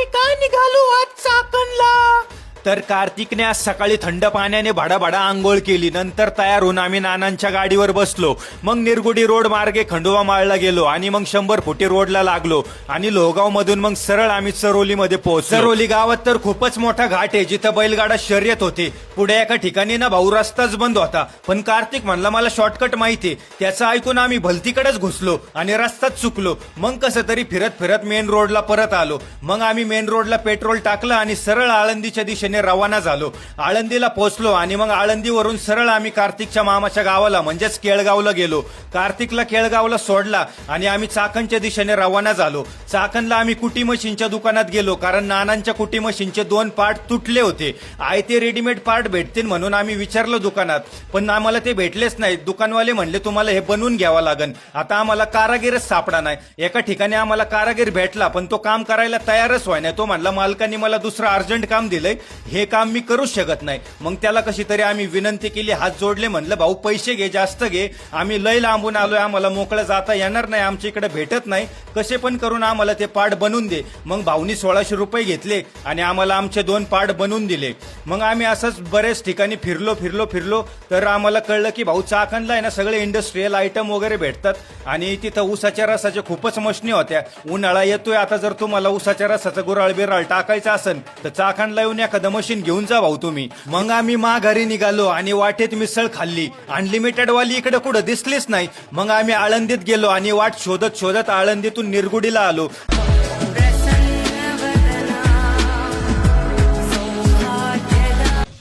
आम्ही काय निघालो आज चाकणला. तर कार्तिकने आज सकाळी थंड पाण्याने भडाभडा आंघोळ केली. नंतर तयार होऊन आम्ही नानांच्या गाडीवर बसलो. मग निरगुडी रोड मार्गे खंडोबा माळला गेलो आणि मग 100 फुटी रोडला लागलो आणि लोहगाव मधून मग सरळ आम्ही चरोलीमध्ये पोहोचलो. चरोली गावात तर खूपच मोठा घाट आहे जिथं बैलगाडा शर्यत होते. पुढे एका ठिकाणी ना भाऊ रस्ताच बंद होता, पण कार्तिक म्हणला मला शॉर्टकट माहितीये. त्याचं ऐकून आम्ही भलतीकडेच घुसलो आणि रस्ताच चुकलो. मग कसं तरी फिरत फिरत मेन रोडला परत आलो. मग आम्ही मेन रोडला पेट्रोल टाकलं आणि सरळ आळंदीच्या दिशेने रवाना झालो. आळंदीला पोहोचलो आणि मग आळंदीवरून सरळ आम्ही कार्तिकच्या मामाच्या गावाला म्हणजेच केळगावला गेलो. कार्तिकला केळगावला सोडला आणि आम्ही चाकणच्या दिशेने रवाना झालो. चाकणला आम्ही कुटी मशीनच्या दुकानात गेलो, कारण नानांच्या कुटी मशीनचे 2 पार्ट तुटले होते. ते रेडीमेड पार्ट भेटतील म्हणून आम्ही विचारलं दुकानात, पण आम्हाला ते भेटलेच नाही. दुकानवाले म्हणले तुम्हाला हे बनवून घ्यावं लागेल. आता आम्हाला कारागीरच सापडा नाही. एका ठिकाणी आम्हाला कारागीर भेटला, पण तो काम करायला तयारच व्हाय नाही. तो म्हणला मालकांनी मला दुसरं अर्जंट काम दिलंय, हे काम मी करूच शकत नाही. मग त्याला कशी तरी आम्ही विनंती केली, हात जोडले, म्हणलं भाऊ पैसे घे, जास्त घे, आम्ही लय लांबून आलोय, आम्हाला मोकळं जाता येणार नाही, आमच्या इकडे भेटत नाही, कसे पण करून आम्हाला ते पार्ट बनवून दे. मग भाऊनी 1600 रुपये घेतले आणि आम्हाला आमचे 2 पार्ट बनवून दिले. मग आम्ही असंच बरेच ठिकाणी फिरलो तर आम्हाला कळलं की भाऊ चाकणला आहे ना सगळे इंडस्ट्रियल आयटम वगैरे भेटतात आणि तिथं ऊसाच्या रसाच्या खूपच मशनी होत्या. उन्हाळा येतोय आता, जर तुम्हाला ऊसाच्या रसाचा गुराळ बिराळ टाकायचा असेल तर चाकणला येऊन एखादं मशीन घेऊन जा भाऊ तुम्ही. मग आम्ही माघारी निघालो आणि वाटेत मिसळ खाल्ली. अनलिमिटेड वाली इकडे कुठं दिसलीच नाही. मग आम्ही आळंदीत गेलो आणि वाट शोधत आळंदीतून निरगुडीला आलो.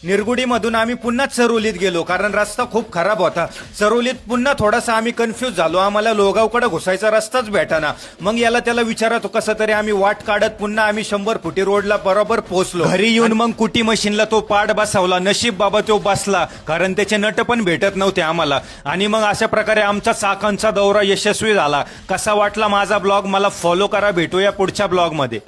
निरगुडीमधून आम्ही पुन्हा चरोलीत गेलो, कारण रस्ता खूप खराब होता. चरोलीत पुन्हा थोडासा आम्ही कन्फ्यूज झालो, आम्हाला लोहगावकडे घुसायचा रस्ताच भेटाना. मग याला त्याला विचारतो कसं तरी आम्ही वाट काढत पुन्हा आम्ही 100 फुटी रोडला बरोबर पोहोचलो. घरी येऊन मग कुटी मशीनला तो पार्ट बसवला. नशीब बाबा तो बसला, कारण त्याचे नट पण भेटत नव्हते आम्हाला. आणि मग अशा प्रकारे आमचा चाकणचा दौरा यशस्वी झाला. कसा वाटला माझा ब्लॉग मला फॉलो करा. भेटूया पुढच्या ब्लॉग मध्ये.